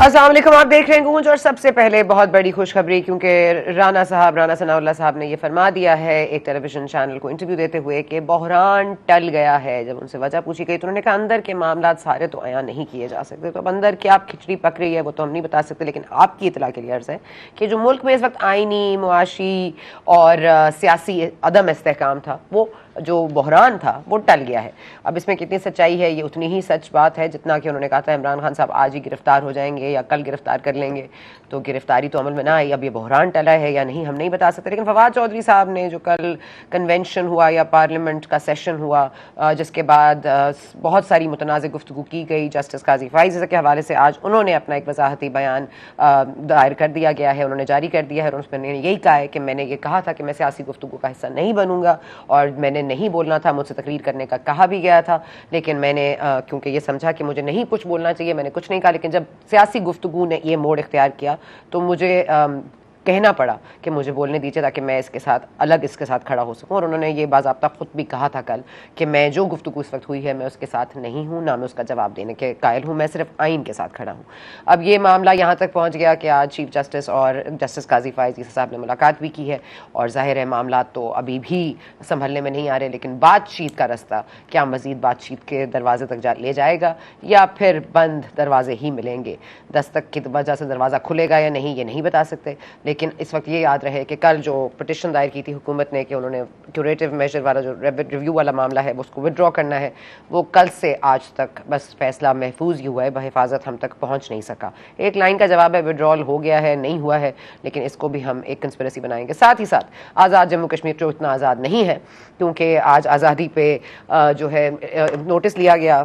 السلام علیکم، آپ دیکھ رہے ہیں گونج، اور سب سے پہلے بہت بڑی خوشخبری، کیونکہ رانا ثناء اللہ صاحب نے یہ فرما دیا ہے ایک ٹیلی ویژن چینل کو انٹرویو دیتے ہوئے کہ بحران ٹل گیا ہے۔ جب ان سے وجہ پوچھی گئی تو انہوں نے کہا اندر کے معاملات سارے تو عیاں نہیں کیے جا سکتے، تو اب اندر کیا کھچڑی پک رہی ہے وہ تو ہم نہیں بتا سکتے، لیکن آپ کی اطلاع کے لیے عرض ہے کہ جو ملک میں اس وقت آئینی، معاشی اور سیاسی عدم استحکام تھا، وہ جو بحران تھا وہ ٹل گیا ہے۔ اب اس میں کتنی سچائی ہے یہ اتنی ہی سچ بات ہے جتنا کہ انہوں نے کہا تھا عمران خان صاحب آج ہی گرفتار ہو جائیں گے یا کل گرفتار کر لیں گے، تو گرفتاری تو عمل میں نہ آئی۔ اب یہ بحران ٹلا ہے یا نہیں ہم نہیں بتا سکتے، لیکن فواد چودھری صاحب نے جو کل کنونشن ہوا یا پارلیمنٹ کا سیشن ہوا، جس کے بعد بہت ساری متنازع گفتگو کی گئی جسٹس قاضی فائز کے حوالے سے، آج انہوں نے اپنا ایک وضاحتی بیان دائر کر دیا گیا ہے، انہوں نے جاری کر دیا ہے، اور اس میں نے یہی کہا ہے کہ میں نے یہ کہا تھا کہ میں سیاسی گفتگو کا حصہ نہیں بنوں گا، اور میں نے نہیں بولنا تھا، مجھ سے تقریر کرنے کا کہا بھی گیا تھا، لیکن میں نے کیونکہ یہ سمجھا کہ مجھے نہیں کچھ بولنا چاہیے، میں نے کچھ نہیں کہا، لیکن جب سیاسی گفتگو نے یہ موڑ اختیار کیا تو مجھے کہنا پڑا کہ مجھے بولنے دیجیے تاکہ میں اس کے ساتھ اس کے ساتھ کھڑا ہو سکوں، اور انہوں نے یہ باضابطہ خود بھی کہا تھا کل کہ میں جو گفتگو اس وقت ہوئی ہے میں اس کے ساتھ نہیں ہوں، نہ میں اس کا جواب دینے کے قائل ہوں، میں صرف آئین کے ساتھ کھڑا ہوں۔ اب یہ معاملہ یہاں تک پہنچ گیا کہ آج چیف جسٹس اور جسٹس قاضی فائز صاحب نے ملاقات بھی کی ہے، اور ظاہر ہے معاملات تو ابھی بھی سنبھلنے میں نہیں آ رہے، لیکن بات چیت کا رستہ کیا مزید بات چیت کے دروازے تک لے جائے گا یا پھر بند دروازے ہی ملیں گے؟ دستک کی وجہ سے دروازہ کھلے گا یا نہیں یہ نہیں بتا سکتے، لیکن اس وقت یہ یاد رہے کہ کل جو پٹیشن دائر کی تھی حکومت نے کہ انہوں نے کیوریٹو میجر والا جو ریویو والا معاملہ ہے اس کو ودرا کرنا ہے، وہ کل سے آج تک بس فیصلہ محفوظ ہی ہوا ہے، بحفاظت ہم تک پہنچ نہیں سکا۔ ایک لائن کا جواب ہے ودرال ہو گیا ہے نہیں ہوا ہے، لیکن اس کو بھی ہم ایک کنسپریسی بنائیں گے۔ ساتھ ہی ساتھ آزاد جموں کشمیر جو اتنا آزاد نہیں ہے، کیونکہ آج آزادی پہ جو ہے نوٹس لیا گیا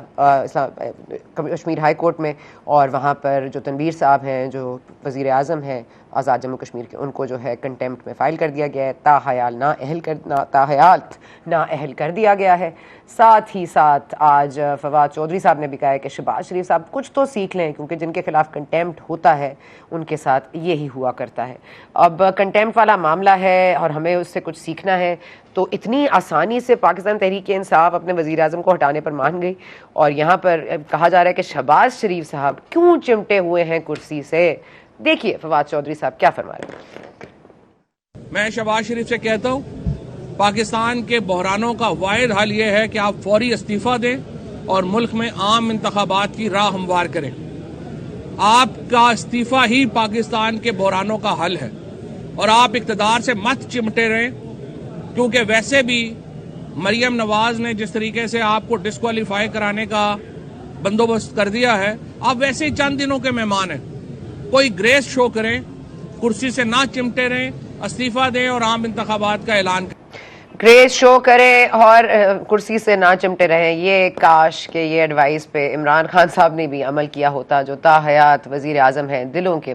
کشمیر ہائی کورٹ میں، اور وہاں پر جو تنویر صاحب ہیں جو وزیر اعظم ہیں آزاد جموں کشمیر کے، ان کو جو ہے کنٹیمپٹ میں فائل کر دیا گیا ہے، تاحیات نااہل کر دیا گیا ہے۔ ساتھ ہی ساتھ آج فواد چودھری صاحب نے بھی کہا ہے کہ شہباز شریف صاحب کچھ تو سیکھ لیں، کیونکہ جن کے خلاف کنٹیمپٹ ہوتا ہے ان کے ساتھ یہی ہوا کرتا ہے۔ اب کنٹیمپٹ والا معاملہ ہے اور ہمیں اس سے کچھ سیکھنا ہے، تو اتنی آسانی سے پاکستان تحریک انصاف اپنے وزیر اعظم کو ہٹانے پر مان گئی، اور یہاں پر کہا جا رہا ہے کہ شہباز شریف صاحب کیوں چمٹے ہوئے ہیں کرسی سے۔ دیکھیے فواد چودھری صاحب کیا فرما رہے ہیں۔ میں شہباز شریف سے کہتا ہوں پاکستان کے بحرانوں کا واحد حل یہ ہے کہ آپ فوری استعفیٰ دیں اور ملک میں عام انتخابات کی راہ ہموار کریں۔ آپ کا استعفیٰ ہی پاکستان کے بحرانوں کا حل ہے، اور آپ اقتدار سے مت چمٹے رہیں، کیونکہ ویسے بھی مریم نواز نے جس طریقے سے آپ کو ڈسکوالیفائی کرانے کا بندوبست کر دیا ہے، آپ ویسے ہی چند دنوں کے مہمان ہیں۔ کوئی گریس شو کریں، کرسی سے نہ چمٹے رہیں، استعفیٰ دیں اور عام انتخابات کا اعلان کریں۔ گریس شو کریں اور کرسی سے نہ چمٹے رہیں، یہ کاش کہ یہ ایڈوائس پہ عمران خان صاحب نے بھی عمل کیا ہوتا، جو تاحیات وزیر اعظم ہیں،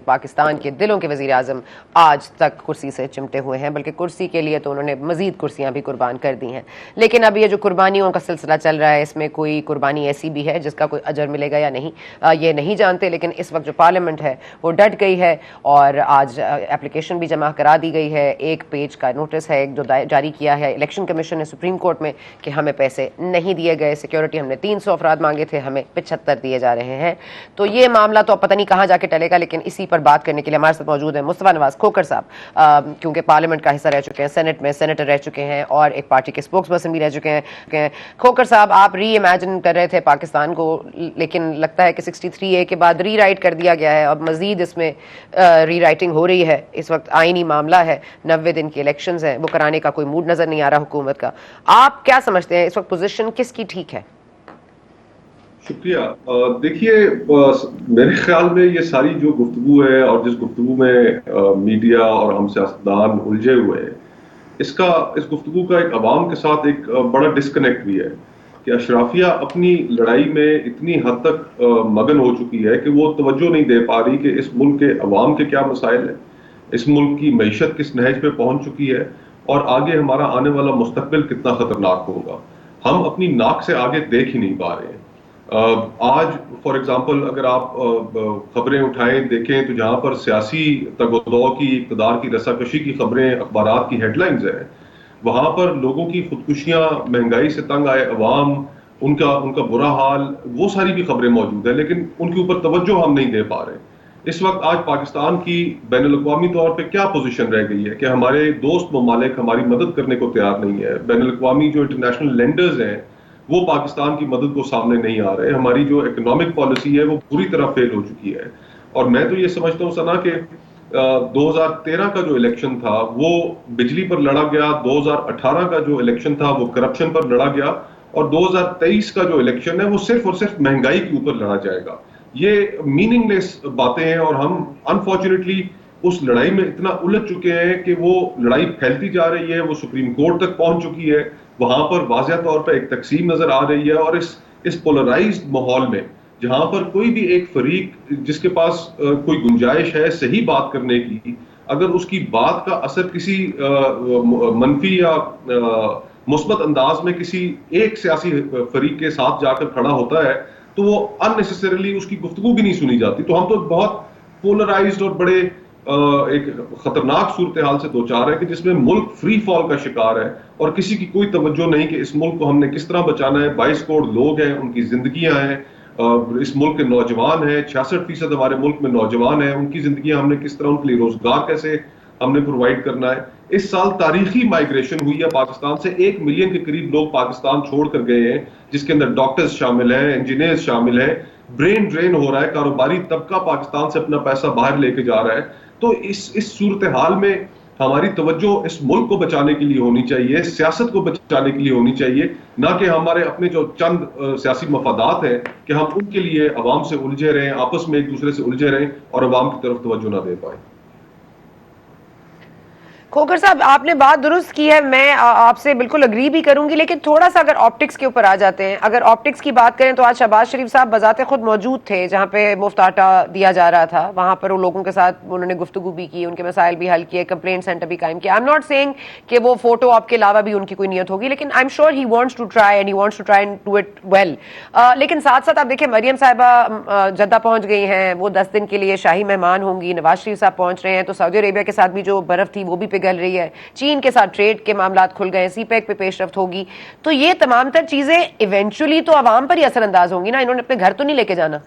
پاکستان کے دلوں کے وزیر اعظم آج تک کرسی سے چمٹے ہوئے ہیں، بلکہ کرسی کے لیے تو انہوں نے مزید کرسیاں بھی قربان کر دی ہیں۔ لیکن اب یہ جو قربانیوں کا سلسلہ چل رہا ہے، اس میں کوئی قربانی ایسی بھی ہے جس کا کوئی اجر ملے گا یا نہیں یہ نہیں جانتے، لیکن اس وقت جو پارلیمنٹ ہے وہ ڈٹ گئی ہے، اور آج اپلیکیشن بھی جمع کرا دی گئی ہے۔ ایک پیج کا نوٹس ہے جو جاری کیا ہے الیکشن کمیشن نے سپریم کورٹ میں کہ ہمیں پیسے نہیں دیے گئے، سیکیورٹی ہم نے 300 افراد مانگے تھے، ہمیں 75 دیے جا رہے ہیں۔ تو یہ معاملہ تو اب پتہ نہیں کہاں جا کے ٹلے گا، لیکن اسی پر بات کرنے کے لیے ہمارے ساتھ موجود ہیں مصطفیٰ نواز کھوکھر صاحب، کیونکہ پارلیمنٹ کا حصہ رہ چکے ہیں، سینٹ میں سینیٹر رہ چکے ہیں، اور ایک پارٹی کے اسپوکس پرسن بھی رہ چکے ہیں۔ کھوکھر صاحب، آپ ری امیجن کر رہے تھے پاکستان کو، لیکن لگتا ہے کہ 63A کے بعد ری رائٹ کر دیا گیا ہے، اب مزید اس میں ری رائٹنگ ہو رہی ہے۔ اس وقت آئینی معاملہ ہے، 90 دن کی الیکشنز ہیں، وہ کرانے کا کوئی موڈ نظر نہیں آ رہا حکومت کا۔ آپ کیا سمجھتے ہیں اس وقت پوزیشن کس کی ٹھیک ہے؟ شکریہ۔ دیکھیے، میرے خیال میں یہ ساری جو گفتگو ہے اور جس گفتگو میں میڈیا اور ہم سیاستدان الجھے ہوئے ہیں، اس گفتگو کا ایک عوام کے ساتھ ایک بڑا ڈسکنیکٹ بھی ہے کہ اشرافیہ اپنی لڑائی میں اتنی حد تک مگن ہو چکی ہے کہ وہ توجہ نہیں دے پا رہی کہ اس ملک کے عوام کے کیا مسائل ہیں، اس ملک کی معیشت کس نہج پہ پہنچ چکی ہے، اور آگے ہمارا آنے والا مستقبل کتنا خطرناک ہوگا۔ ہم اپنی ناک سے آگے دیکھ ہی نہیں پا رہے ہیں۔ آج فار ایگزامپل اگر آپ خبریں اٹھائیں دیکھیں تو جہاں پر سیاسی تگ و دو کی، اقتدار کی رساکشی کی خبریں اخبارات کی ہیڈ لائنز ہیں، وہاں پر لوگوں کی خودکشیاں، مہنگائی سے تنگ آئے عوام، ان کا برا حال، وہ ساری بھی خبریں موجود ہیں، لیکن ان کے اوپر توجہ ہم نہیں دے پا رہے۔ اس وقت آج پاکستان کی بین الاقوامی طور پہ کیا پوزیشن رہ گئی ہے کہ ہمارے دوست ممالک ہماری مدد کرنے کو تیار نہیں ہے. بین الاقوامی جو انٹرنیشنل لینڈرز ہیں وہ پاکستان کی مدد کو سامنے نہیں آ رہے. ہماری جو اکنامک پالیسی ہے وہ پوری طرح فیل ہو چکی ہے. اور میں تو یہ سمجھتا ہوں سنا کہ 2013 کا جو الیکشن تھا وہ بجلی پر لڑا گیا, 2018 کا جو الیکشن تھا وہ کرپشن پر لڑا گیا, اور 2023 کا جو الیکشن ہے وہ صرف اور صرف مہنگائی کے اوپر لڑا جائے گا. یہ میننگ لیس باتیں ہیں, اور ہم انفارچونیٹلی اس لڑائی میں اتنا الجھ چکے ہیں کہ وہ لڑائی پھیلتی جا رہی ہے, وہ سپریم کورٹ تک پہنچ چکی ہے. وہاں پر واضح طور پہ ایک تقسیم نظر آ رہی ہے, اور اس پولرائزڈ ماحول میں جہاں پر کوئی بھی ایک فریق جس کے پاس کوئی گنجائش ہے صحیح بات کرنے کی, اگر اس کی بات کا اثر کسی منفی یا مثبت انداز میں کسی ایک سیاسی فریق کے ساتھ جا کر کھڑا ہوتا ہے تو وہ ان نیسیسریلی اس کی گفتگو بھی نہیں سنی جاتی. تو ہم تو بہت پولرائزڈ اور بڑے ایک خطرناک صورتحال سے دوچار ہے کہ جس میں ملک فری فال کا شکار ہے, اور کسی کی کوئی توجہ نہیں کہ اس ملک کو ہم نے کس طرح بچانا ہے. 22 کروڑ لوگ ہیں, ان کی زندگیاں ہیں, اس ملک کے نوجوان ہیں, 66% ہمارے ملک میں نوجوان ہیں, ان کی زندگیاں ہم نے کس طرح, ان کے لیے روزگار کیسے ہم نے پرووائڈ کرنا ہے. اس سال تاریخی مائگریشن ہوئی ہے پاکستان سے, 1 ملین کے قریب لوگ پاکستان چھوڑ کر گئے ہیں, جس کے اندر ڈاکٹرز شامل ہیں, انجینئرز شامل ہیں. برین ڈرین ہو رہا ہے, کاروباری طبقہ پاکستان سے اپنا پیسہ باہر لے کے جا رہا ہے. تو اس صورتحال میں ہماری توجہ اس ملک کو بچانے کے لیے ہونی چاہیے, سیاست کو بچانے کے لیے ہونی چاہیے, نہ کہ ہمارے اپنے جو چند سیاسی مفادات ہیں کہ ہم ان کے لیے عوام سے الجھے رہیں, آپس میں ایک دوسرے سے الجھے رہیں اور عوام کی طرف توجہ نہ دے پائیں. کھوکھر صاحب آپ نے بات درست کی ہے, میں آپ سے بالکل اگری بھی کروں گی, لیکن تھوڑا سا اگر آپٹکس کے اوپر آ جاتے ہیں, اگر آپٹکس کی بات کریں تو آج شہباز شریف صاحب بذات خود موجود تھے جہاں پہ مفت آٹا دیا جا رہا تھا, وہاں پر وہ لوگوں کے ساتھ انہوں نے گفتگو بھی کی, ان کے مسائل بھی حل کیے, کمپلینٹ سینٹر بھی قائم کیا. آئی ایم ناٹ سیئنگ کہ وہ فوٹو آپ کے علاوہ بھی ان کی کوئی نیت ہوگی, لیکن I am sure he wants to try and he wants to try and do it well. لیکن ساتھ ساتھ آپ دیکھیں مریم صاحبہ جدہ پہنچ گئی ہیں, وہ 10 دن کے لیے شاہی مہمان ہوں گی. نواز شریف صاحب پہنچ رہے ہیں, تو سعودی عربیہ کے ساتھ بھی جو برف تھی وہ بھی پگھل رہی ہے, چین کے ساتھ ٹریڈ کے معاملات کھل گئے, سی پیک پہ پیش رفت ہوگی. تو یہ تمام تر چیزیں ایونچولی تو عوام پر ہی اثر انداز ہوں گی نا, انہوں نے اپنے گھر تو نہیں لے کے جانا.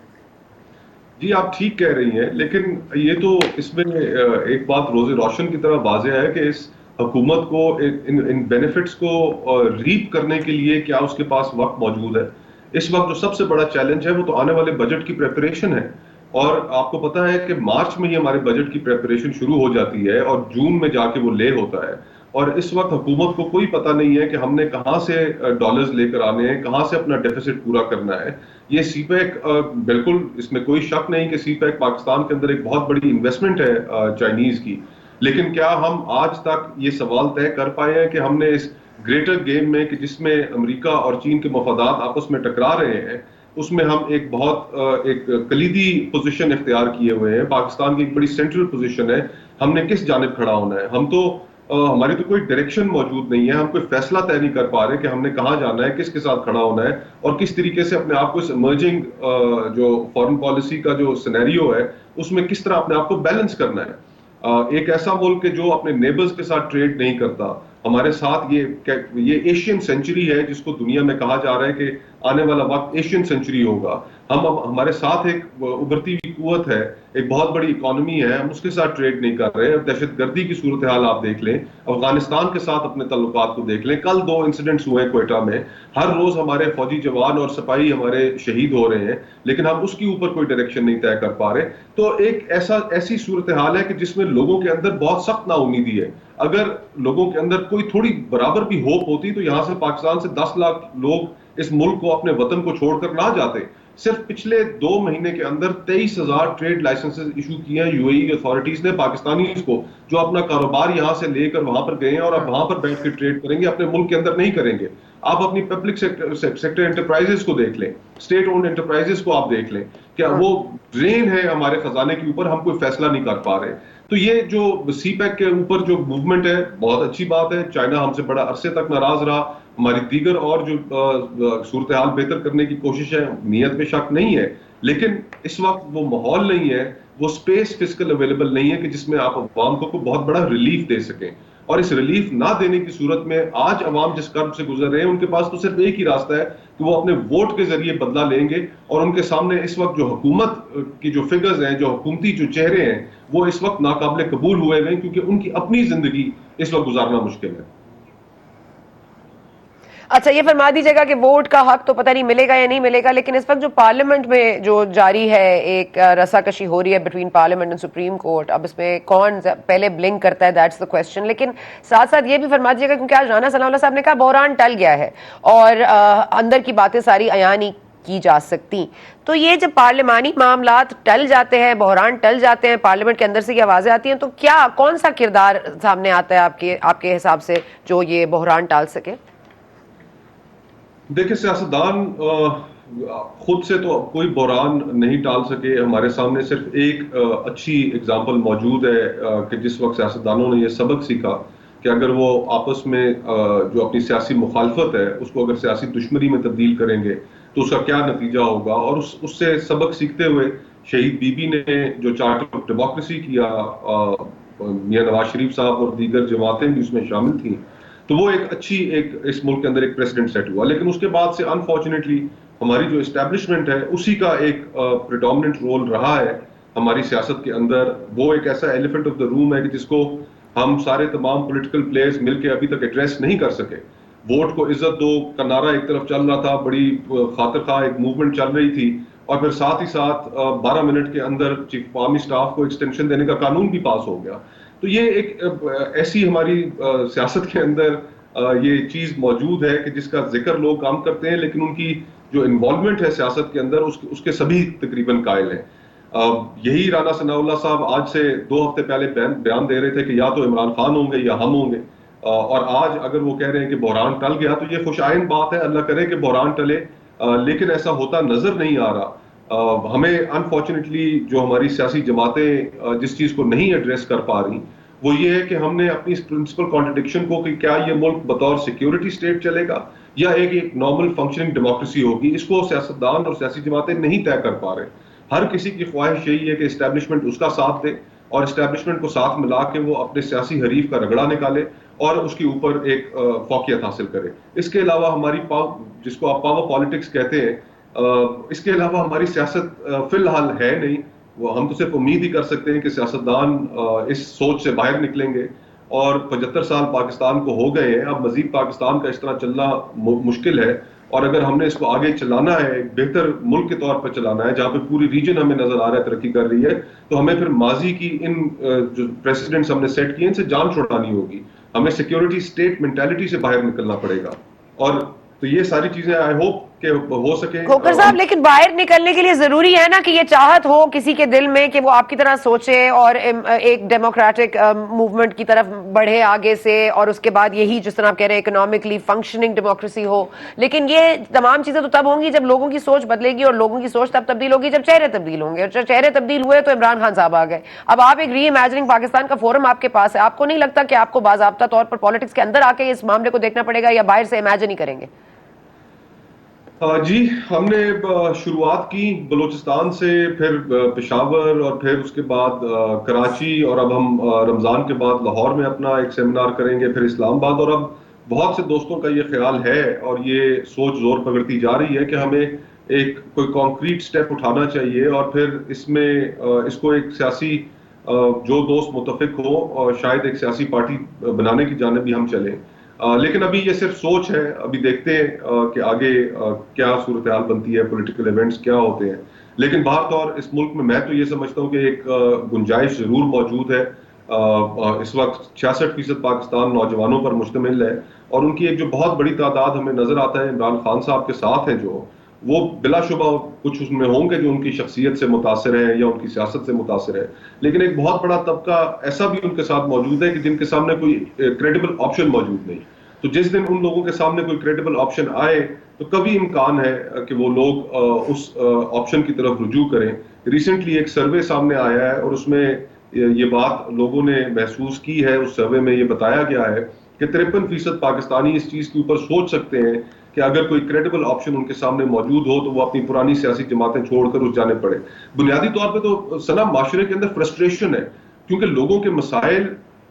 جی آپ ٹھیک کہہ رہی ہیں, لیکن یہ تو اس میں ایک بات روز روشن کی طرح واضح ہے کہ اس حکومت کو ان بینیفٹس کو ریپ کرنے کے لیے کیا اس کے پاس وقت موجود ہے. اس وقت جو سب سے بڑا چیلنج ہے وہ تو آنے والے بجٹ کی پریپریشن ہے, اور آپ کو پتا ہے کہ مارچ میں ہی ہمارے بجٹ کی پریپریشن شروع ہو جاتی ہے اور جون میں جا کے وہ لے ہوتا ہے. اور اس وقت حکومت کو کوئی پتہ نہیں ہے کہ ہم نے کہاں سے ڈالرز لے کر آنے ہیں, کہاں سے اپنا ڈیفیسٹ پورا کرنا ہے. یہ سی پیک بالکل اس میں کوئی شک نہیں کہ سی پیک پاکستان کے اندر ایک بہت بڑی انویسٹمنٹ ہے چائنیز کی, لیکن کیا ہم آج تک یہ سوال طے کر پائے ہیں کہ ہم نے اس گریٹر گیم میں کہ جس میں امریکہ اور چین کے مفادات آپس میں ٹکرا رہے ہیں, اس میں ہم ایک بہت ایک کلیدی پوزیشن اختیار کیے ہوئے ہیں. پاکستان کی ایک بڑی سینٹرل پوزیشن ہے, ہم نے کس جانب کھڑا ہونا ہے. ہم تو ہماری تو کوئی ڈائریکشن موجود نہیں ہے, ہم کوئی فیصلہ طے نہیں کر پا رہے کہ ہم نے کہاں جانا ہے, کس کے ساتھ کھڑا ہونا ہے, اور کس طریقے سے اپنے آپ کو اس ایمرجنگ جو فارن پالیسی کا جو سینیریو ہے اس میں کس طرح اپنے آپ کو بیلنس کرنا ہے. ایک ایسا ملک جو اپنے نیبرز کے ساتھ ٹریڈ نہیں کرتا, ہمارے ساتھ یہ ایشین سینچری ہے جس کو دنیا میں کہا جا رہا ہے کہ آنے والا وقت ایشین سینچری ہوگا. ہمارے ساتھ ایک ابھرتی ہوئی قوت ہے, ایک بہت بڑی اکانومی ہے, ہم اس کے ساتھ ٹریڈ نہیں کر رہے. دہشت گردی کی صورتحال آپ دیکھ لیں, افغانستان کے ساتھ اپنے تعلقات کو دیکھ لیں, کل 2 انسیڈنٹس ہوئے کوئٹہ میں, ہر روز ہمارے فوجی جوان اور سپاہی ہمارے شہید ہو رہے ہیں, لیکن ہم اس کے اوپر کوئی ڈائریکشن نہیں طے کر پا رہے. تو ایک ایسی صورتحال ہے کہ جس میں لوگوں کے اندر بہت سخت نا امیدی ہے. اگر لوگوں کے اندر کوئی تھوڑی برابر بھی ہوپ ہوتی تو یہاں سے پاکستان سے 10 لاکھ لوگ اس ملک کو اپنے وطن کو چھوڑ کر نہ جاتے. صرف پچھلے 2 مہینے کے اندر 23,000 ٹریڈ لائسنسز ایشو کیے ہیں یو اے ای اتھارٹیز نے پاکستانیز کو, جو اپنا کاروبار یہاں سے لے کر وہاں پر گئے ہیں اور اب وہاں پر بیٹھ کے ٹریڈ کریں گے, اپنے ملک کے اندر نہیں کریں گے. آپ اپنی پبلک سیکٹر انٹرپرائزز کو دیکھ لیں, اسٹیٹ اونڈ انٹرپرائزز کو آپ دیکھ لیں, کیا وہ ڈرین ہے ہمارے خزانے کے اوپر, ہم کوئی فیصلہ نہیں کر پا رہے. تو یہ جو سی پیک کے اوپر جو موومنٹ ہے بہت اچھی بات ہے. چائنا ہم سے بڑا عرصے تک ناراض رہا, ہماری دیگر اور جو صورتحال بہتر کرنے کی کوشش ہے, نیت میں شک نہیں ہے, لیکن اس وقت وہ ماحول نہیں ہے, وہ اسپیس فزیکل اویلیبل نہیں ہے کہ جس میں آپ عوام کو بہت بڑا ریلیف دے سکیں. اور اس ریلیف نہ دینے کی صورت میں آج عوام جس کرب سے گزر رہے ہیں ان کے پاس تو صرف ایک ہی راستہ ہے کہ وہ اپنے ووٹ کے ذریعے بدلہ لیں گے, اور ان کے سامنے اس وقت جو حکومت کی جو فگرز ہیں, جو حکومتی جو چہرے ہیں, وہ اس وقت ناقابل قبول ہوئے ہیں کیونکہ ان کی اپنی زندگی اس وقت گزارنا مشکل ہے. اچھا یہ فرما دیجیے گا کہ ووٹ کا حق تو پتہ نہیں ملے گا یا نہیں ملے گا, لیکن اس وقت جو پارلیمنٹ میں جو جاری ہے ایک رسا کشی ہو رہی ہے between parliament and supreme court, اب اس میں کون پہلے بلنک کرتا ہے, دیٹس دا کویسچن. لیکن ساتھ ساتھ یہ بھی فرما دیجیے گا کیونکہ آج رانا ثناء اللہ صاحب نے کہا بحران ٹل گیا ہے اور اندر کی باتیں ساری عیاں نہیں کی جا سکتی, تو یہ جب پارلیمانی معاملات ٹل جاتے ہیں, بحران ٹل جاتے ہیں, پارلیمنٹ کے اندر سے یہ آوازیں آتی ہیں, تو کیا کون سا کردار سامنے آتا ہے آپ کے حساب سے جو یہ بحران ٹال سکے؟ دیکھیں سیاستدان خود سے تو کوئی بحران نہیں ٹال سکے. ہمارے سامنے صرف ایک اچھی اگزامپل موجود ہے کہ جس وقت سیاستدانوں نے یہ سبق سیکھا کہ اگر وہ آپس میں جو اپنی سیاسی مخالفت ہے اس کو اگر سیاسی دشمنی میں تبدیل کریں گے تو اس کا کیا نتیجہ ہوگا, اور اس سے سبق سیکھتے ہوئے شہید بی بی نے جو چارٹر آف ڈیموکریسی کیا, میاں نواز شریف صاحب اور دیگر جماعتیں بھی اس میں شامل تھیں, تو وہ ایک اچھی ایک اس ملک کے اندر ایک پریسیڈنٹ سیٹ ہوا. لیکن اس کے بعد سے انفارچونیٹلی ہماری جو اسٹیبلشمنٹ ہے اسی کا ایک پریڈومننٹ رول رہا ہے ہماری سیاست کے اندر. وہ ایک ایسا ایلیفنٹ آف دا روم ہے کہ جس کو ہم سارے تمام پولیٹیکل پلیئرز مل کے ابھی تک ایڈریس نہیں کر سکے. ووٹ کو عزت دو کا نعرہ ایک طرف چل رہا تھا, بڑی خاطر خواہ ایک موومنٹ چل رہی تھی, اور پھر ساتھ ہی ساتھ 12 منٹ کے اندر چیف آرمی سٹاف کو ایکسٹینشن دینے کا قانون بھی پاس ہو گیا. تو یہ ایک ایسی ہماری سیاست کے اندر یہ چیز موجود ہے کہ جس کا ذکر لوگ کام کرتے ہیں لیکن ان کی جو انوالومنٹ ہے سیاست کے اندر اس کے سبھی تقریباً قائل ہیں. یہی رانا ثناء اللہ صاحب آج سے 2 ہفتے پہلے بیان دے رہے تھے کہ یا تو عمران خان ہوں گے یا ہم ہوں گے, اور آج اگر وہ کہہ رہے ہیں کہ بحران ٹل گیا تو یہ خوش آئند بات ہے, اللہ کرے کہ بحران ٹلے, لیکن ایسا ہوتا نظر نہیں آ رہا. ہمیں انفارچونیٹلی جو ہماری سیاسی جماعتیں جس چیز کو نہیں ایڈریس کر پا رہی وہ یہ ہے کہ ہم نے اپنی اس پرنسپل کانٹرڈکشن کو کہ کیا یہ ملک بطور سیکیورٹی سٹیٹ چلے گا یا ایک نارمل فنکشننگ ڈیموکریسی ہوگی, اس کو سیاستدان اور سیاسی جماعتیں نہیں طے کر پا رہے. ہر کسی کی خواہش یہی ہے کہ اسٹیبلشمنٹ اس کا ساتھ دے اور اسٹیبلشمنٹ کو ساتھ ملا کے وہ اپنے سیاسی حریف کا رگڑا نکالے اور اس کے اوپر ایک فوقیت حاصل کرے. اس کے علاوہ ہماری جس کو آپ پاور پالیٹکس کہتے ہیں, اس کے علاوہ ہماری سیاست فی الحال ہے نہیں. وہ ہم تو صرف امید ہی کر سکتے ہیں کہ سیاستدان اس سوچ سے باہر نکلیں گے, اور 75 سال پاکستان کو ہو گئے ہیں, اب مزید پاکستان کا اس طرح چلنا مشکل ہے, اور اگر ہم نے اس کو آگے چلانا ہے, ایک بہتر ملک کے طور پر چلانا ہے جہاں پہ پوری ریجن ہمیں نظر آ رہا ہے ترقی کر رہی ہے, تو ہمیں پھر ماضی کی ان جو پریسیڈنٹس ہم نے سیٹ کیے ان سے جان چھڑانی ہوگی. ہمیں سیکیورٹی اسٹیٹ مینٹالٹی سے باہر نکلنا پڑے گا, اور تو یہ ساری چیزیں آئی ہوپ کہ ہو سکیں. کھوکھر صاحب لیکن باہر نکلنے کے لیے ضروری ہے نا کہ یہ چاہت ہو کسی کے دل میں کہ وہ آپ کی طرح سوچے اور ایک ڈیموکریٹک موومنٹ کی طرف بڑھے آگے سے, اور اس کے بعد یہی جس طرح آپ کہہ رہے ہیں اکنامکلی فنکشننگ ڈیموکریسی ہو. لیکن یہ تمام چیزیں تو تب ہوں گی جب لوگوں کی سوچ بدلے گی, اور لوگوں کی سوچ تب تبدیل ہوگی جب چہرے تبدیل ہوں گے, اور جب چہرے تبدیل ہوئے تو عمران خان صاحب آ گئے. اب آپ ایک ری امیجننگ پاکستان کا فورم آپ کے پاس ہے, آپ کو نہیں لگتا کہ آپ کو باضابطہ طور پر پالیٹکس کے اندر آ کے اس معاملے کو دیکھنا پڑے گا, یا باہر سے امیجن ہی کریں گے؟ جی, ہم نے شروعات کی بلوچستان سے, پھر پشاور, اور پھر اس کے بعد کراچی, اور اب ہم رمضان کے بعد لاہور میں اپنا ایک سیمینار کریں گے, پھر اسلام آباد. اور اب بہت سے دوستوں کا یہ خیال ہے اور یہ سوچ زور پکڑتی جا رہی ہے کہ ہمیں ایک کوئی کانکریٹ سٹیپ اٹھانا چاہیے, اور پھر اس میں اس کو ایک سیاسی جو دوست متفق ہو اور شاید ایک سیاسی پارٹی بنانے کی جانب بھی ہم چلیں. لیکن ابھی یہ صرف سوچ ہے, ابھی دیکھتے ہیں کہ آگے کیا صورتحال بنتی ہے, پولیٹیکل ایونٹس کیا ہوتے ہیں. لیکن بہر طور اس ملک میں تو یہ سمجھتا ہوں کہ ایک گنجائش ضرور موجود ہے. اس وقت 66% پاکستان نوجوانوں پر مشتمل ہے, اور ان کی ایک جو بہت بڑی تعداد ہمیں نظر آتا ہے عمران خان صاحب کے ساتھ ہیں, جو وہ بلا شبہ کچھ اس میں ہوں گے جو ان کی شخصیت سے متاثر ہے یا ان کی سیاست سے متاثر ہے, لیکن ایک بہت بڑا طبقہ ایسا بھی ان کے ساتھ موجود ہے کہ جن کے سامنے کوئی کریڈیبل آپشن موجود نہیں. تو جس دن ان لوگوں کے سامنے کوئی کریڈیبل آپشن آئے تو کبھی امکان ہے کہ وہ لوگ اس آپشن کی طرف رجوع کریں. ریسنٹلی ایک سروے سامنے آیا ہے اور اس میں یہ بات لوگوں نے محسوس کی ہے, اس سروے میں یہ بتایا گیا ہے کہ 53% پاکستانی اس چیز کے اوپر سوچ سکتے ہیں کہ اگر کوئی کریڈیبل آپشن ان کے سامنے موجود ہو تو وہ اپنی پرانی سیاسی جماعتیں چھوڑ کر اس جانے پڑے. بنیادی طور پہ تو سنا معاشرے کے اندر فرسٹریشن ہے, کیونکہ لوگوں کے مسائل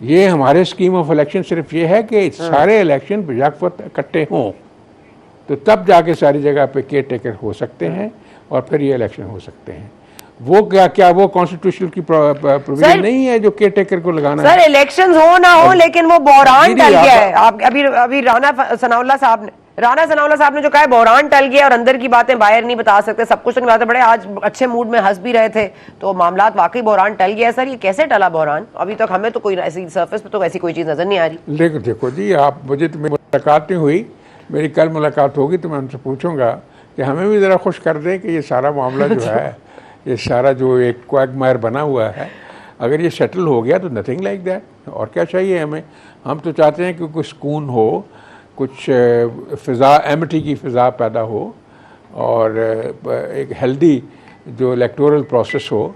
یہ ہمارے اسکیم آف الیکشن صرف یہ ہے کہ سارے الیکشن یک وقت اکٹھے ہوں تو تب جا کے ساری جگہ پہ کیئر ٹیکر ہو سکتے ہیں اور پھر یہ الیکشن ہو سکتے ہیں. وہ کیا وہ کانسٹیٹیوشن کی پروویژن نہیں ہے جو کیئر ٹیکر کو لگانا ہے؟ سر الیکشنز ہو نہ ہو لیکن وہ بحران ٹل گیا ہے. آپ ابھی رانا ثناء اللہ صاحب نے جو کہا ہے بحران ٹل گیا اور اندر کی باتیں باہر نہیں بتا سکتے, سب کچھ نہیں بتاتے. بڑے آج اچھے موڈ میں ہنس بھی رہے تھے, تو معاملات واقعی بحران ٹل گیا ہے. سر یہ کیسے ٹلا بحران؟ ابھی تک ہمیں تو کوئی ایسی سرفیس پہ تو ایسی کوئی چیز نظر نہیں آ رہی. لیکن دیکھو جی, آپ مجھے تو ملاقات نہیں ہوئی, میری کل ملاقات ہوگی تو میں ان سے پوچھوں گا کہ ہمیں بھی ذرا خوش کر دیں کہ یہ سارا معاملہ جو ہے, یہ سارا جو ایک کویگ مائر بنا ہوا ہے, اگر یہ سیٹل ہو گیا تو نتھنگ لائک دیٹ. اور کیا چاہیے ہمیں؟ ہم تو چاہتے ہیں کہ کوئی سکون ہو, کچھ فضا, ایمٹی کی فضا پیدا ہو, اور ایک ہیلدی جو الیکٹورل پروسیس ہو.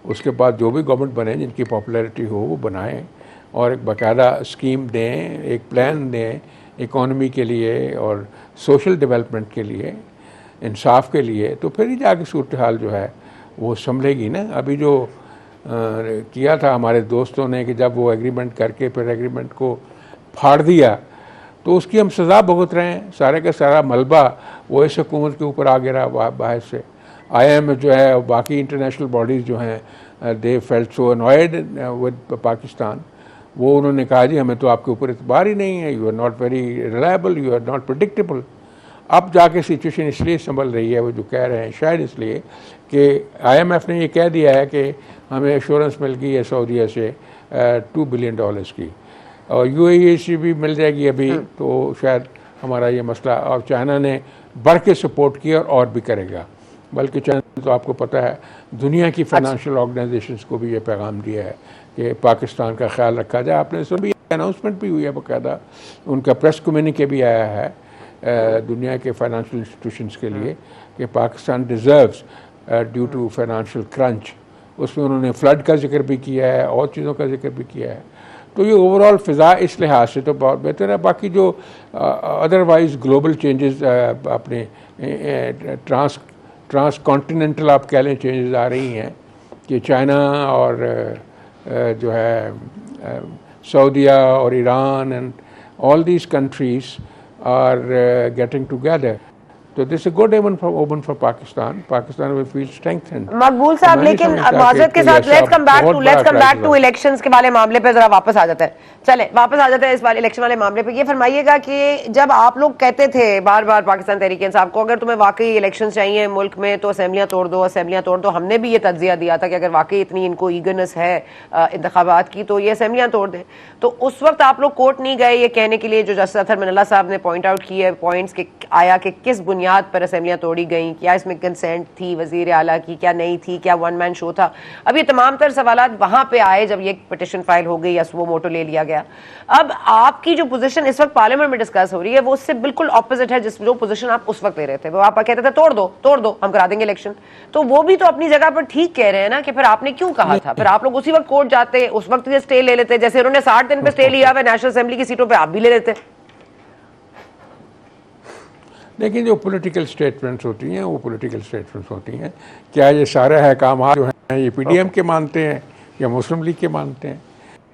اس کے بعد جو بھی گورنمنٹ بنے جن کی پاپولیرٹی ہو وہ بنائیں اور ایک باقاعدہ اسکیم دیں, ایک پلان دیں اکانومی کے لیے اور سوشل ڈیولپمنٹ کے لیے, انصاف کے لیے. تو پھر ہی جا کے صورتحال جو ہے وہ سنبھلے گی نا. ابھی جو کیا تھا ہمارے دوستوں نے کہ جب وہ ایگریمنٹ کر کے پھر ایگریمنٹ کو پھاڑ دیا تو اس کی ہم سزا بھگت رہے ہیں. سارے کا سارا ملبہ وہ اس حکومت کے اوپر آ گیا باہر سے. IMF جو ہے, باقی انٹرنیشنل باڈیز جو ہیں, they felt so annoyed with Pakistan. وہ انہوں نے کہا جی ہمیں تو آپ کے اوپر اعتبار ہی نہیں ہے, you are not very reliable, you are not predictable. اب جا کے سچویشن اس لیے سنبھل رہی ہے, وہ جو کہہ رہے ہیں شاید اس لیے کہ IMF نے یہ کہہ دیا ہے کہ ہمیں ایشورنس مل گئی ہے سعودیہ سے $2 بلین کی, اور UAE سے بھی مل جائے گی ابھی, تو شاید ہمارا یہ مسئلہ. اور چائنا نے بڑھ کے سپورٹ کیا اور بھی کرے گا. بلکہ چائنا تو آپ کو پتہ ہے دنیا کی فائنانشیل آرگنائزیشنز کو بھی یہ پیغام دیا ہے کہ پاکستان کا خیال رکھا جائے. آپ نے سن بھی اناؤنسمنٹ بھی ہوئی ہے باقاعدہ, ان کا پریس کمیونیکے بھی آیا ہے دنیا کے فائنانشیل انسٹیٹیوشنز کے لیے کہ Pakistan deserves due to financial crunch. اس میں انہوں نے فلڈ کا ذکر بھی کیا ہے اور چیزوں کا ذکر بھی کیا ہے. تو یہ اوور آل فضا اس لحاظ سے تو بہت بہتر ہے. باقی جو ادروائز گلوبل چینجز اپنے ٹرانس کانٹیننٹل آپ کہہ لیں چینجز آ رہی ہیں کہ چائنا اور جو ہے سعودیہ اور Iran and all these countries are getting together. تو this a good omen for Pakistan. Pakistan will feel strengthened. Maqbool صاحب, لیکن معذرت کے ساتھ let's come back to elections کے والے معاملے پہ ذرا واپس آ جاتا ہے. چلیں واپس آ جاتا ہے اس والے الیکشن والے معاملے پہ. یہ فرمائیے گا کہ جب آپ لوگ کہتے تھے بار بار پاکستان تحریک انصاف کو اگر تمہیں واقعی الیکشنز چاہیے ملک میں تو اسمبلیاں توڑ دو, اسمبلیاں توڑ دو. ہم نے بھی یہ تجزیہ دیا تھا کہ اگر واقعی اتنی ان کو ایگرنس ہے انتخابات کی تو یہ اسمبلیاں توڑ دیں. تو اس وقت آپ لوگ کورٹ نہیں گئے یہ کہنے کے لیے جو جسٹس اطہر من اللہ صاحب نے پوائنٹ آؤٹ کی ہے پوائنٹس کہ آیا کہ کس بنیاد پر اسمبلیاں توڑی گئیں, کیا اس میں کنسینٹ تھی وزیر اعلیٰ کی, کیا نہیں تھی, کیا ون مین شو تھا. اب یہ تمام تر سوالات وہاں پہ آئے جب یہ پٹیشن فائل ہو گئی یا وہ موٹو لے لیا گیا. اب آپ کی جو پوزیشن اس وقت پارلیمنٹ میں ڈسکس ہو رہی ہے وہ اس سے بالکل اپوزٹ ہے جس جو پوزیشن آپ اس وقت لے رہے تھے. وہ آپ کہتے تھے توڑ دو ہم کرا دیں گے الیکشن. تو وہ بھی تو اپنی جگہ پر ٹھیک کہہ رہے ہیں نا کہ پھر آپ نے کیوں کہا تھا, پھر آپ لوگ اسی وقت کورٹ جاتے, اس وقت یہ اسٹے لے لیتے, جیسے انہوں نے 60 دن پہ اسٹے لیا ہوا نیشنل اسمبلی کی سیٹوں پہ آپ بھی لے لیتے. لیکن جو پولیٹیکل اسٹیٹمنٹس ہوتی ہیں وہ پولیٹیکل اسٹیٹمنٹس ہوتی ہیں. کیا یہ سارے احکامات جو ہیں یہ PDM کے مانتے ہیں یا مسلم لیگ کے مانتے ہیں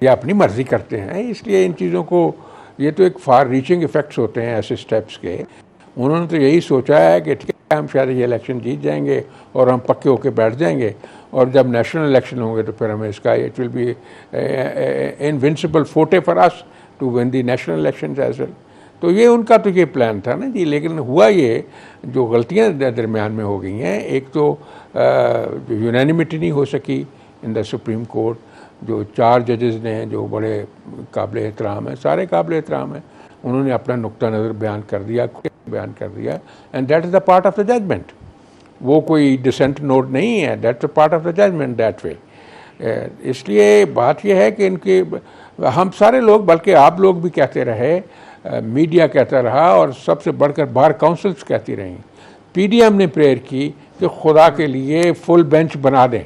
یا اپنی مرضی کرتے ہیں؟ اس لیے ان چیزوں کو, یہ تو ایک فار ریچنگ ایفیکٹس ہوتے ہیں ایسے اسٹیپس کے. انہوں نے تو یہی سوچا ہے کہ ٹھیک ہے ہم شاید یہ الیکشن جیت جائیں گے اور ہم پکے ہو کے بیٹھ جائیں گے, اور جب نیشنل الیکشن ہوں گے تو پھر ہمیں اس کا it will be invincible forte for us to win the national elections as well. تو یہ ان کا تو یہ پلان تھا نا جی. لیکن ہوا یہ جو غلطیاں درمیان میں ہو گئی ہیں, ایک تو جو یونینیمٹی نہیں ہو سکی ان دا سپریم کورٹ. جو 4 ججز نے جو بڑے قابل احترام ہیں, سارے قابل احترام ہیں, انہوں نے اپنا نقطہ نظر بیان کر دیا and that is the part of the judgement. وہ کوئی ڈسینٹ نوٹ نہیں ہے, that's a part of the judgement that way. اس لیے بات یہ ہے کہ ان کے ہم سارے لوگ, بلکہ آپ لوگ بھی کہتے رہے, میڈیا کہتا رہا, اور سب سے بڑھ کر بار کاؤنسلز کہتی رہیں, PDM نے پریئر کی کہ خدا کے لیے فل بینچ بنا دیں,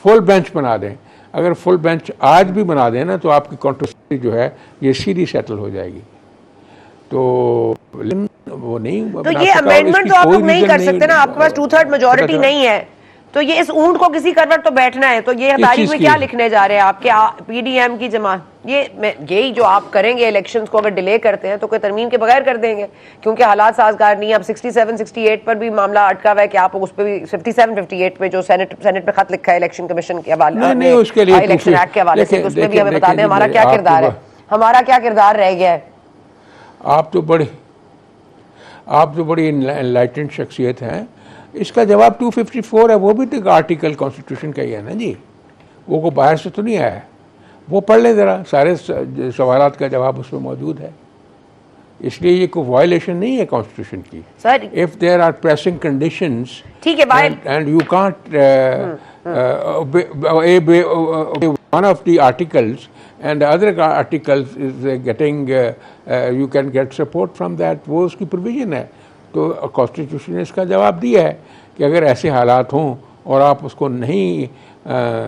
فل بینچ بنا دیں. اگر فل بینچ آج بھی بنا دیں نا تو آپ کی کنٹروورسی جو ہے یہ سیدھی سیٹل ہو جائے گی. تو وہ نہیں, تو یہ امینڈمنٹ تو آپ لوگ نہیں کر سکتے نا, آپ کے پاس 2/3 میجورٹی نہیں ہے. تو یہ اس اونٹ کو کسی کروٹ تو بیٹھنا ہے. تو یہ تاریخ میں کیا لکھنے جا رہے ہیں آپ کے پی ڈی ایم کی جماعت؟ یہی جو آپ کریں گے الیکشنز کو اگر ڈیلے کرتے ہیں تو کوئی ترمیم کے بغیر کر دیں گے کیونکہ حالات سازگار نہیں. اب 67 68 پر بھی معاملہ اٹکا ہوا ہے کہ آپ اس پہ بھی 57 58 پہ جو سینٹ پہ خط لکھا ہے الیکشن کمیشن کے حوالے الیکشن ایکٹ کے حوالے سے, اس میں بھی ہمیں بتا دیں ہمارا کیا کردار ہے, ہمارا کیا کردار رہ گیا ہے. آپ تو بڑی انلائٹنڈ شخصیت ہیں. اس کا جواب 254 ہے, وہ بھی تو آرٹیکل کانسٹیٹیوشن کا ہی ہے نا جی, وہ کو باہر سے تو نہیں آیا ہے. وہ پڑھ لیں ذرا, سارے سوالات کا جواب اس میں موجود ہے. اس لیے یہ کوئی وائلیشن نہیں ہے کانسٹیٹیوشن کی. If there are pressing conditions and you can't one of the articles and the other articles is getting you can get support from that, وہ اس کی پروویژن ہے. تو کانسٹیٹیوشن نے اس کا جواب دیا ہے کہ اگر ایسے حالات ہوں اور آپ اس کو نہیں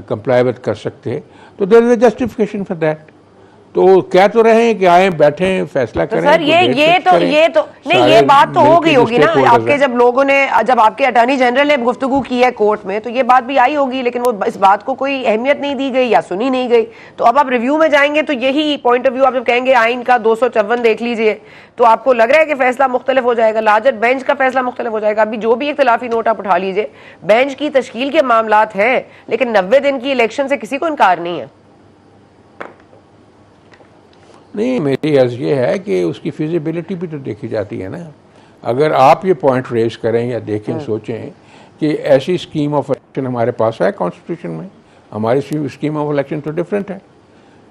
کمپلائی وتھ کر سکتے تو دیر از اے جسٹیفیکیشن فار دیٹ. تو کہہ تو رہے ہیں کہ آئیں بیٹھیں فیصلہ کریں. سر یہ تو نہیں, یہ بات تو ہو گئی ہوگی نا آپ کے, جب لوگوں نے, جب آپ کے اٹارنی جنرل نے گفتگو کی ہے کورٹ میں تو یہ بات بھی آئی ہوگی, لیکن وہ اس بات کو کوئی اہمیت نہیں دی گئی یا سنی نہیں گئی. تو اب آپ ریویو میں جائیں گے تو یہی پوائنٹ آف ویو آپ جب کہیں گے آئین کا 254 دیکھ لیجئے تو آپ کو لگ رہا ہے کہ فیصلہ مختلف ہو جائے گا, لارجر بینچ کا فیصلہ مختلف ہو جائے گا. ابھی جو بھی اختلافی نوٹ آپ اٹھا لیجئے, بینچ کی تشکیل کے معاملات ہیں لیکن 90 دن کی الیکشن سے کسی کو انکار نہیں ہے. نہیں, میری عرض یہ ہے کہ اس کی فیزیبلٹی بھی تو دیکھی جاتی ہے نا. اگر آپ یہ پوائنٹ ریز کریں یا دیکھیں سوچیں کہ ایسی اسکیم آف الیکشن ہمارے پاس ہے کانسٹیٹیوشن میں, ہماری اسکیم آف الیکشن تو ڈفرینٹ ہے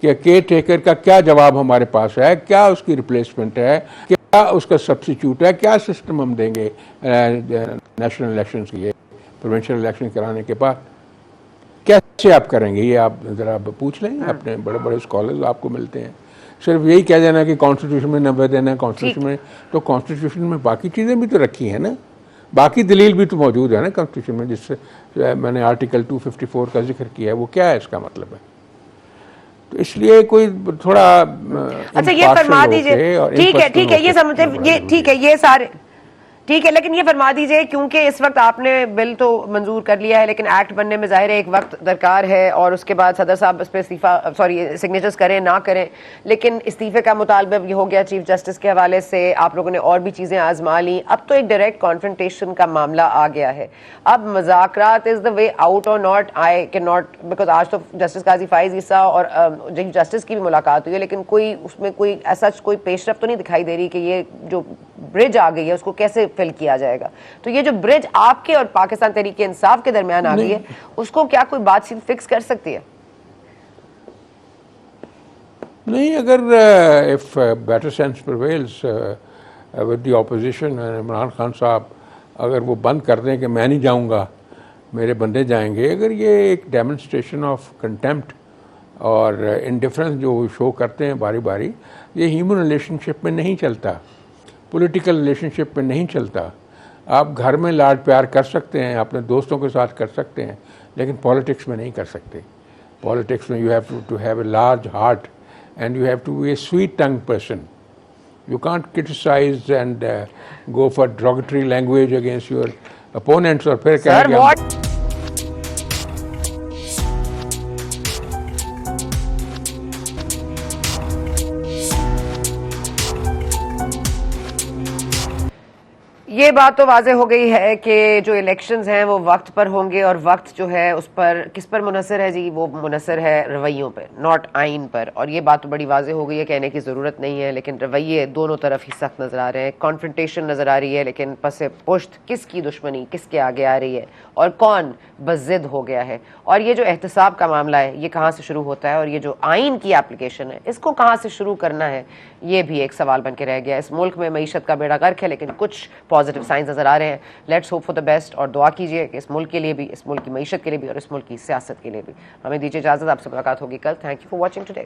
کہ کیئر ٹیکر کا کیا جواب ہمارے پاس ہے, کیا اس کی ریپلیسمنٹ ہے, کیا اس کا سبسٹیچیوٹ ہے, کیا سسٹم ہم دیں گے نیشنل الیکشنز کے لیے, پروونشل الیکشن کرانے کے بعد کیسے آپ کریں گے. یہ آپ ذرا پوچھ لیں اپنے بڑے بڑے اسکالرز آپ کو ملتے ہیں. صرف یہی کہہ دینا کہ کانسٹیٹیوشن میں 90 دینا ہے کانسٹیٹیوشن میں, تو کانسٹیٹیوشن میں باقی چیزیں بھی تو رکھی ہیں نا, باقی دلیل بھی تو موجود ہے نا کانسٹیٹیوشن میں, جس سے میں نے آرٹیکل 254 کا ذکر کیا ہے. وہ کیا ہے, اس کا مطلب ہے. تو اس لیے کوئی تھوڑا اچھا یہ فرما دیجئے, ٹھیک ہے یہ سمجھے, یہ ٹھیک ہے, یہ سارے ٹھیک ہے, لیکن یہ فرما دیجئے کیونکہ اس وقت آپ نے بل تو منظور کر لیا ہے لیکن ایکٹ بننے میں ظاہر ہے ایک وقت درکار ہے اور اس کے بعد صدر صاحب اس پہ سگنیچرز کریں نہ کریں, لیکن استعفے کا مطالبہ یہ ہو گیا چیف جسٹس کے حوالے سے. آپ لوگوں نے اور بھی چیزیں آزما لیں, اب تو ایک ڈائریکٹ کانفرنٹیشن کا معاملہ آ گیا ہے. اب مذاکرات از دا وے آؤٹ اور not, I can not, because آج تو جسٹس قاضی فائز عیسیٰ اور چیف جسٹس کی بھی ملاقات ہوئی ہے لیکن کوئی اس میں کوئی ایسا کوئی پیش رفت تو نہیں دکھائی دے رہی کہ یہ جو برج آ گئی ہے اس کو کیسے فل کیا جائے گا. تو یہ جو برج آپ کے اور پاکستان تحریک انصاف کے درمیان آ گئی ہے اس کو کیا کوئی بات چیت فکس کر سکتی ہے؟ نہیں, اگر if better sense prevails with the opposition, Imran Khan صاحب اگر وہ بند کر دیں کہ میں نہیں جاؤں گا میرے بندے جائیں گے, اگر یہ ایک ڈیمونسٹریشن آف کنٹمپٹ اور انڈیفرنس جو شو کرتے ہیں باری باری, یہ ہیومن ریلیشن شپ میں نہیں چلتا, پولیٹیکل ریلیشن شپ میں نہیں چلتا. آپ گھر میں لاڈ پیار کر سکتے ہیں, اپنے دوستوں کے ساتھ کر سکتے ہیں, لیکن پالیٹکس میں نہیں کر سکتے. پالیٹکس میں you have to have a large heart and you have to be a sweet tongue person. You can't criticise and go for derogatory language against your opponents اور پھر کہیں گے یہ بات تو واضح ہو گئی ہے کہ جو الیکشنز ہیں وہ وقت پر ہوں گے اور وقت جو ہے اس پر کس پر منحصر ہے جی, وہ منحصر ہے رویوں پہ, ناٹ آئین پر. اور یہ بات تو بڑی واضح ہو گئی ہے, کہنے کی ضرورت نہیں ہے, لیکن رویے دونوں طرف ہی سخت نظر آ رہے ہیں. کانفرنٹیشن نظر آ رہی ہے لیکن پس پشت کس کی دشمنی کس کے آگے آ رہی ہے اور کون بضد ہو گیا ہے. اور یہ جو احتساب کا معاملہ ہے یہ کہاں سے شروع ہوتا ہے اور یہ جو آئین کی اپلیکیشن ہے اس کو کہاں سے شروع کرنا ہے, یہ بھی ایک سوال بن کے رہ گیا. اس ملک میں معیشت کا بیڑا غرق ہے لیکن کچھ پازیٹیو سائنز نظر آ رہے ہیں. Let's hope for the best اور دعا کیجیے کہ اس ملک کے لیے بھی, اس ملک کی معیشت کے لیے بھی اور اس ملک کی سیاست کے لیے بھی. ہمیں دیجیے اجازت, آپ سے ملاقات ہوگی کل. Thank you for watching today.